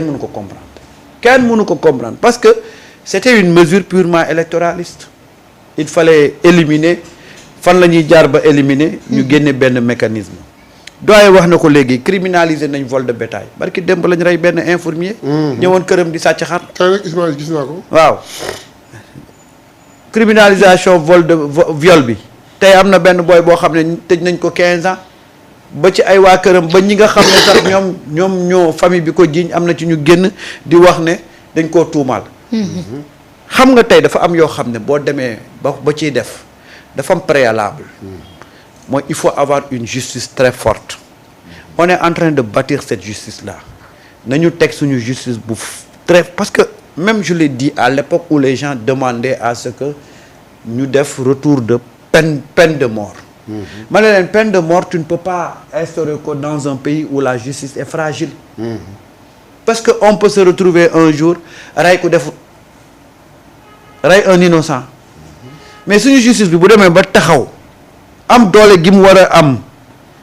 mënu ko comprendre kenn mënu ko comprendre parce que c'était une mesure purement électoraliste il fallait éliminer fan la ñuy jaar ba éliminer ñu génne benn mécanisme doyen wax na ko léegi criminaliser nañ vol de bétail barki démb lañ rey benn infirmier ñëwoon këram di sàcc xar tey nag Ismaïla gis naa ko waaw criminalisation viol bi tey am na benn booy boo xam ne tëj nañ ko 15 ans ba ci ay waa këram ba ñi nga xam ne sax ñoom ñoo famille bi ko jiiñ am na ci ñu génn di wax ne dañ koo tuumaal xam nga tey dafa am yoo xam ne boo demee ba ciy def dafa am préalable mooy il faut avoir une justice très forte on est en train de bâtir cette justice là nañu teg suñu justice bu très parce que même je l'ai dit à l'époque où les gens demandaient à ce que ñu def retour de peine de mort ma ne leen peine de mort tu ne peux pas instaurer que dans un pays où la justice est fragile parce que on peut se retrouver un jour rey ku def rey un innocent mais suñu justice bi bu demee ba taxaw am doole gi mu war a am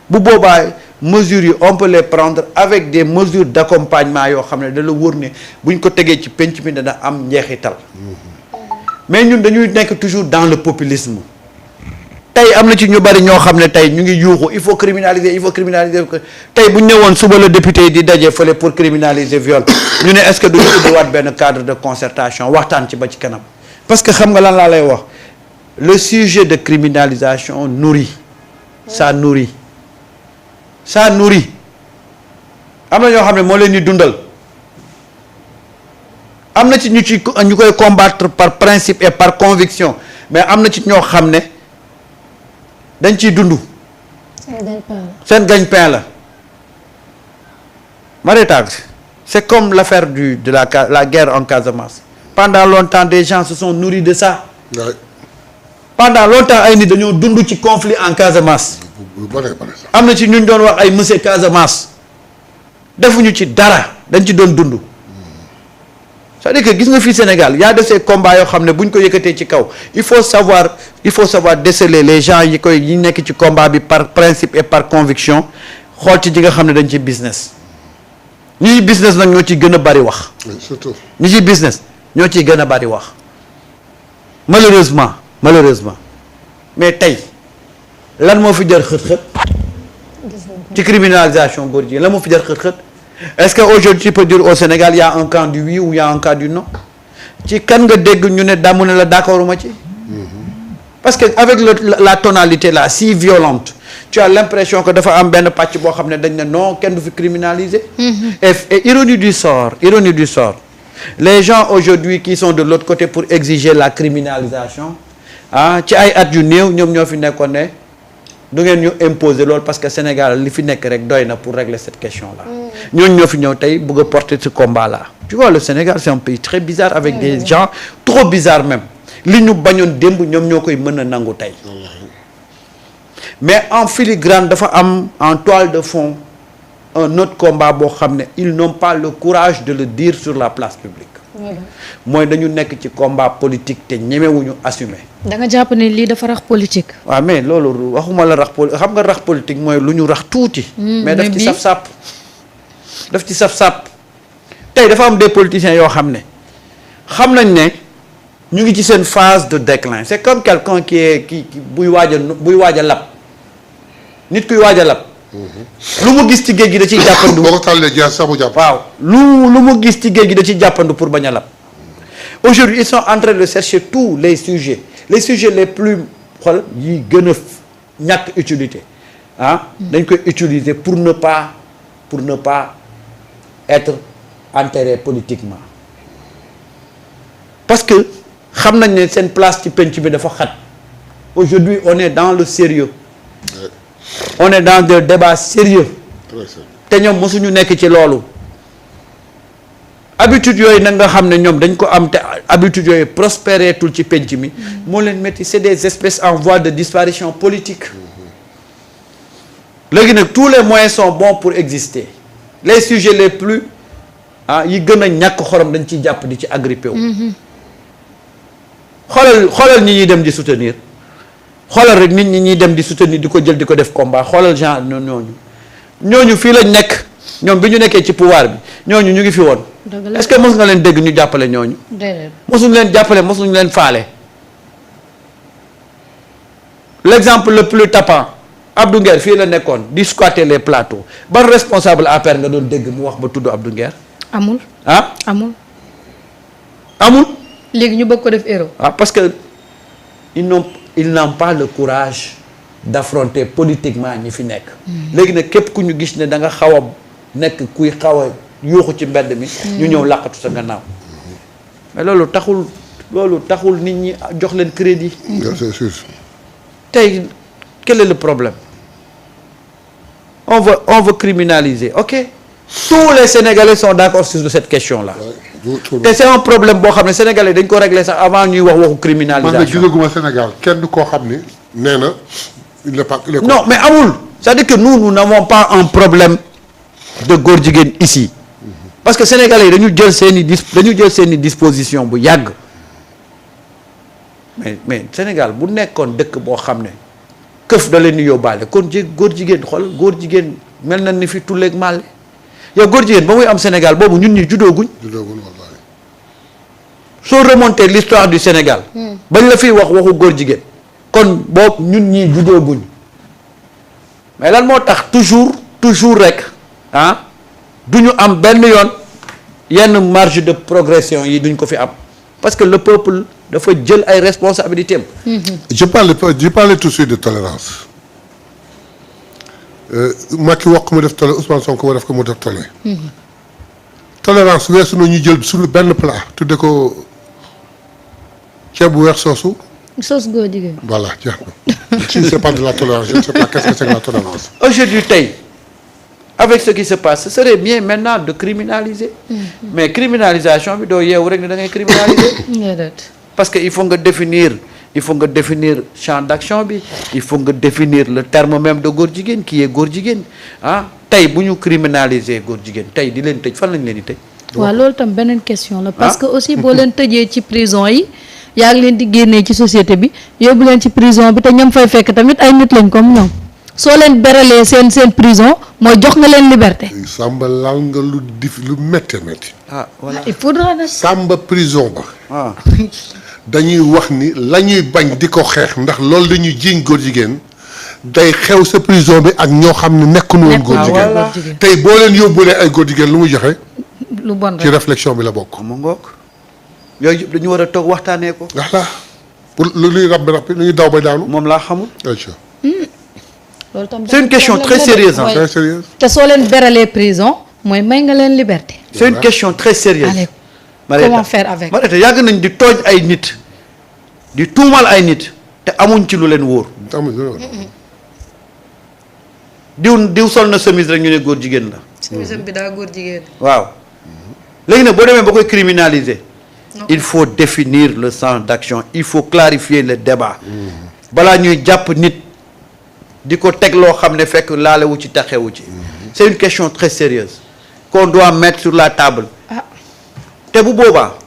bu boobaa mesures yi on peut les prendre avec des mesures d'accompagnement yoo xam ne da la wóor ne buñ ko tegee ci penc mi dana am njeexital mais ñun dañuy nekk toujours dans le populisme tey am na ci ñu bari ñoo xam ne tey ñu ngi yuuxu il faut criminaliser tey bu ñu ñëwoon suba la député yi di daje fële pour criminaliser viol ñu ne est-ce que duñu ubbiwaat benn cadre de concertation waxtaan ci ba ci kanam parce que xam nga lan laa lay wax le sujet de criminalisation nourrit ça nourrit am na ñoo xam ne moo leen di dundal am na ci ñu koy combattre par principe et par conviction mais am na ci ñoo xam ne dañ ciy dund seen gagne-pain la Marétage c'est comme l'affaire de la guerre en Casamance pendant longtemps des gens se sont nourris de ça pendant longtemps ay nit dañoo dund ci conflit en Casamance am na ci ñu doon wax ay monsieur Casamance defuñu ci dara dañ ci doon dund c'est-à-dire que gis nga fii Sénégal y a de ces combats yoo xam ne bu ñu ko yëkkatee ci kaw il faut savoir déceler les gens yi nekk ci combat bi par principe et par conviction xool ci ñi nga xam ne dañ ci business ñi ci business nag ñoo ciy gën a bari wax surtout ñi ci business ñoo ciy gën a bari wax malheureusement mais tey lan moo fi jar xët-xët ci criminalisation góor ji lan moo fi jar xët-xët est-ce que aujourd'hui tu peux dire au Sénégal il y a un camp du oui ou il y a un camp du non ci kan nga dégg ñu ne damu ne la d'accorduma ci parce que avec la tonalité là si violente tu as l'impression que dafa am benn pàcc boo xam ne dañ ne non kenn du fi criminaliser et ironie du sort les gens aujourd'hui qui sont de l'autre côté pour exiger la criminalisation ci ay at yu néew ñoom ñoo fi nekkoon ne du ngeen ñu imposer loolu parce que Sénégal li fi nekk rek doy na pour régler cette question là ñooñu ñoo fi ñëw tey bëgg a porter ce combat là tu vois le Sénégal c'est un pays très bizarre avec des gens trop bizarres même li ñu bañoon démb ñoom ñoo koy mën a nangu tey mais en filigrane dafa am en toile de fond un autre combat boo xam ne ils n'ont pas le courage de le dire sur la place publique mooy dañu nekk ci combat politique te ñemewuñu assumer. da nga jàpp ne lii dafa rax politique. waaw mais loolu waxuma la rax xam nga rax politique mooy lu ñu rax tuuti. mais daf ci saf-sàpp tey dafa am des politiciens yoo xam ne xam nañ ne ñu ngi ci seen phase de déclin c'est comme quelqu'un qui buy waaj a lab nit kuy waaj a lab. lu mu gis ci géej gi da ciy jàppandu. boo ko tàllee jeex sax mu jàpp. waaw lu mu gis ci géej gi da ciy jàppandu pour bañ a lab aujourd'hui ils sont en train de chercher tous les sujets les plus xool yi gën a ñàkk utilité dañ koy utiliser pour ne pas être enterré politiquement parce que xam nañ ne seen place ci penc bi dafa xat aujourd'hui on est dans le sérieux on est dans des débats sérieux te ñoom mosuñu nekk ci loolu habitude yooyu nag nga xam ne ñoom dañ ko am te habitude yooyu prospéreetul ci penc mi moo leen métti c'est des espèces en voie de disparition politique léegi nag tous les moyens sont bons pour exister les sujets les plus yi gën a ñàkk xorom dañ ciy jàpp di ci agrippé wu xoolal ñi ñuy dem di soutenir xoolal rek nit ñi ñuy dem di soutenir di ko jël di ko def combat xoolal genre ñooñu fii lañ nekk ñoom bi ñu nekkee ci pouvoir bi ñooñu ñu ngi fi woon. est-ce que mos nga leen dégg ñu jàppale ñooñu. déedéet mosuñu leen jàppale mosuñu leen faale. l'exemple le plus tapant Abdou Nguer fii la nekkoon di squatter les plateaux ban responsable APR nga doon dégg mu wax ba tudd Abdou Nguer. amul. ah amul. amul. léegi ñu bëgg ko def héros. ah parce que ils n'ont pas le courage d'affronter politiquement ñi fi nekk. léegi nag képp ku ñu gis ne da nga xaw a nekk kuy xaw a yuuxu ci mbedd mi. ñu ñëw làqatu sa gannaaw. mais loolu taxul nit ñi jox leen crédit. c'est sûr. tey quel est le problème on veut criminaliser ok tous les Sénégalais sont d'accord sur cette question-là. te c'est un problème boo xam ne Sénégalais dañ ko régler sax avant ñuy wax waxu criminalisation. man de gisaguma Sénégal kenn koo xam ni nee na il n'est pas. non mais amul c'est-à-dire que nous n'avons pas un problème de góor jigéen ici parce que Sénégalais yi dañu jël seeni disposition bu yàgg mais Sénégal bu nekkoon dëkk boo xam ne këf da leen di yóbbaale kon góor jigéen xool góor jigéen mel na ni fi tulleeg màlle yow góor jigéen ba muy am Sénégal boobu ñun ñi juddooguñ wallahi. soo remonter l'histoire du Sénégal bañ la fiy waxu góor jigéen kon boobu ñun ñii juddooguñ mais lan moo tax toujours rek du ñu am benn yoon yenn marge de progression yi duñ ko fi am parce que le peuple dafa jël ay responsabilités am. je parlais tout de suite de tolérance. Macky wax ko mu def tolé Ousmane Sonko def ko mu def tolé. tolérance weesu na ñu jël suñu benn plat tudde ko ceeb bu weex soosu. sauce góor jigéen. voilà jeex na. si c'est pas de la tolérance je ne sais pas qu'est-ce que c'est que la tolérance. Aujourd'hui tey avec ce qui se passe ce serait bien maintenant de criminaliser. mais criminalisation bi doo yeewu rek ne da ngay criminaliser. parce que il faut nga définir champ d'action bi il faut nga définir le terme même de góor jigéen qui est góor jigéen tey bu ñu criminaliser góor jigéen tey di leen tëj fan lañ leen di tëj. waaw loolu tam beneen question la. parce que aussi boo leen tëjee ci prison yi yaa ngi leen di génnee ci société bi yóbbu leen ci prison bi te ñam fay fekk tamit ay nit lañ comme ñoom soo leen beralee seen prison mooy jox nga leen liberté. Samba laal nga lu métti. Voilà il faudra nag. Samba prison ba. dañuy wax ni la ñuy bañ di ko xeex ndax loolu la ñuy jiiñ góor jigéen day xew sa prison bi ak ñoo xam ne nekkuñu woon góor jigéen tey boo leen yóbbulee ay góor jigéen lu muy joxe. lu bon ci réflexion bi la bokk. mu ngoog yooyu yëpp dañu war a toog waxtaanee ko. voilà pour lu ñuy rab lu ñuy daw ba daanu. moom laa xamul. loolu tam c'est une question très sérieuse hein. Très sérieuse. te soo leen beralee prison mooy may nga leen liberté. c'est une question très sérieuse. Allez, Marieta, comment faire avec. Marieta yàgg nañ di tooj ay nit di tuumal ay nit te amuñ ci lu leen wóor. diw sol na chemise rek ñu ne góor jigéen la. chemise bi daa góor jigéen. waaw léegi nag boo demee ba koy criminaliser. il faut définir le champ d'action il faut clarifier le débat. balaa ñuy jàpp nit di ko teg loo xam ne fekk laalewu ci taxewu ci. c'est une question très sérieuse qu'on doit mettre sur la table. te bu boobaa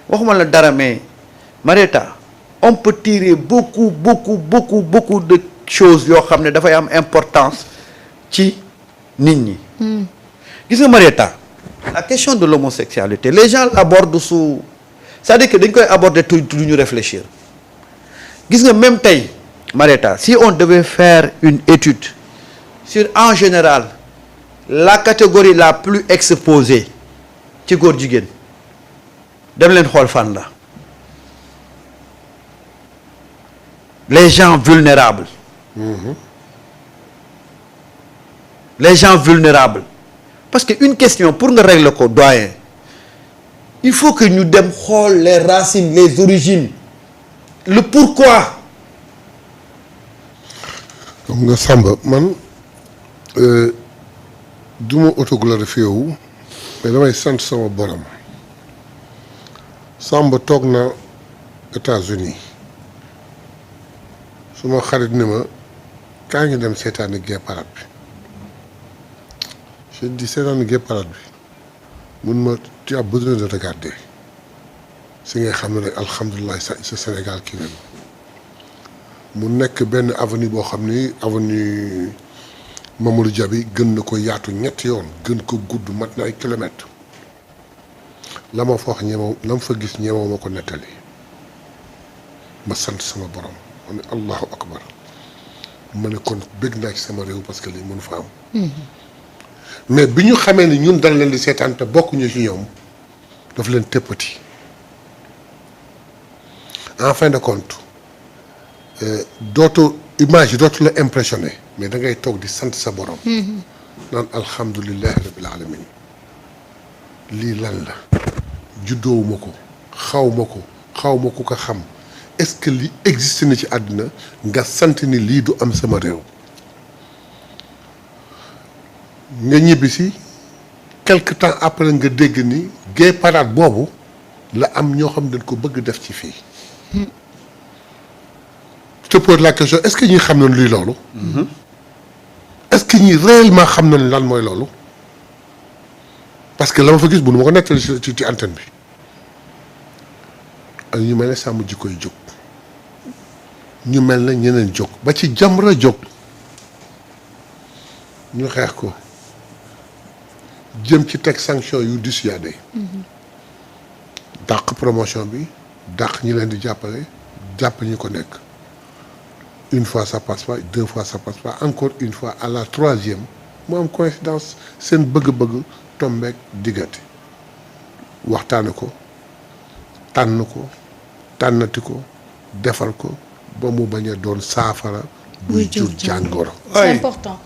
waxuma la dara mais Marieta on peut tirer beaucoup de choses yoo xam ne dafay am importance ci nit ñi. gis nga Marieta la question de l'homosexualité les gens l'abordent sous c'est-à-dire que dañ koy aborder tout du ñu réfléchir gis nga même tey Marieta si on devait faire une étude sur en général la catégorie la plus exposée ci góor jigéen dem leen xool fan la les gens vulnérables. Les gens vulnérables parce que une question pour nga régler ko doyen il faut que ñu dem xool les racines les origines le pourquoi. xam nga Samba man du ma autoglorifié wu mais damay sant sama borom Samba toog na États-Unis suma xarit ni ma kaa ngi dem seetaani Guet Parade bi je dis seetaani Guet Parade bi mun ma tu as besoin de regarder si ngay xam ne rek alhamdulilah sa Sénégal kii mu nekk benn avenue boo xam ni avenue Mamadou Diaby gën na ko yaatu ñetti yoon gën ko gudd mat na ay kilomètres la ma fa wax ñemew la ma fa gis ñemew ma ko nettali ma sant sama borom ma ne allahu akbar ma ne kon bëgg naa ci sama réew parce que lii mënu fa am mais bi ñu xamee ni ñun dañ leen di seetaan te bokkuñu ci ñoom daf leen tëppati en fin de compte dootu image yi dootu la impressionné mais da ngay toog di sant sa borom naan alhamdulillahi rabbil alamin lii lan la juddoowuma ko xaw ma ko ko xam est-ce que li existe na ci àddina nga sant ni lii du am sama réew nga ñibbisi quelque temps après nga dégg ni gay parade boobu la am ñoo xam dañ ko bëgg def ci fii je te pose la question est-ce que ñi xam nañ luy loolu est-ce que ñi réellement xam nañ lan mooy loolu parce que la ma fa gis bu nu ma ko nettali ci antenne bi ak ñu mel ne sàmm jikko yi jóg ñu mel ne ñeneen jóg ba ci Jamra jóg ñu xeex ko jëm ci teg sanction yu dissuadé dàq promotion bi dàq ñi leen di jàppale jàpp ñi ko nekk une fois ça passe pas 2 fois ça passe pas encore une fois à la 3e mu am coïncidence seen bëgg-bëgg tombeek diggante waxtaane ko tànn ko tànnati ko defal ko ba mu bañ a doon saafara buy jur jàngoro. c'est important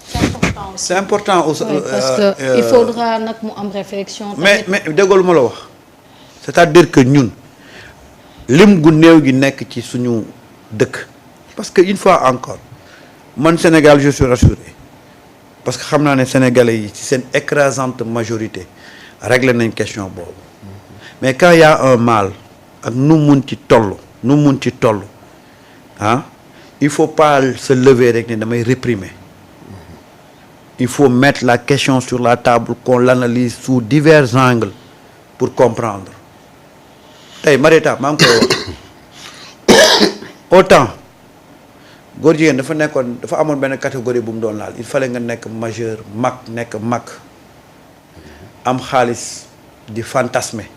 aussi. c'est important aussi. Oui, parce que il faudra nag mu am réflexion. mais déggoolu ma la wax c'est-à-dire que ñun lim gu néew gi nekk ci suñu dëkk parce que une fois encore man Sénégal je suis rassuré parce que xam naa ne sénégalais yi ci seen écrasante majorité réglé nañ question boobu mais quand il y a un mal ak nu mun ci toll ah il faut pas se lever rek ne damay réprimer il faut mettre la question sur la table qu'on l'analyse sous divers angles pour comprendre tey Marieta maa ngi koy wax autant góor jigéen dafa amoon benn catégorie bu mu doon laal il fallait nga nekk majeur nekk mag am xaalis di fantasmer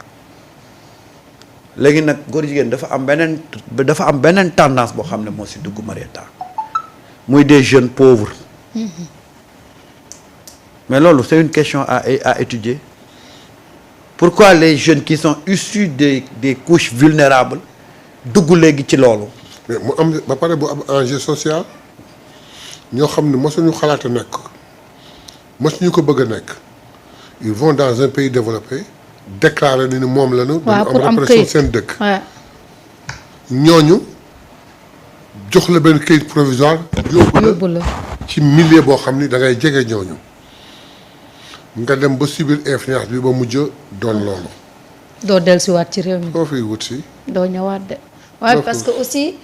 léegi nag góor jigéen dafa am beneen tendance boo xam ne moo si dugg Marieta muy des jeunes pauvres mais loolu c'est une question à étudier pourquoi les jeunes qui sont issus des couches vulnérables dugg léegi ci loolu. mais mu am ba pare bu am enjeu social ñoo xam ne mosuñu xalaat a nekk mosuñu ko bëgg a nekk ils vont dans un pays développé déclarer ni moom la ñu. dañu am répression seen dëkk. ñooñu jox la benn kayit provisoire. yóbbu la ci milieu boo xam ni da ngay jege ñooñu nga dem ba subir influence bi ba mujj doon loolu. doo dellusiwaat ci réew mi. koo fiy wut si. doo ñëwaat de. waaye parce que aussi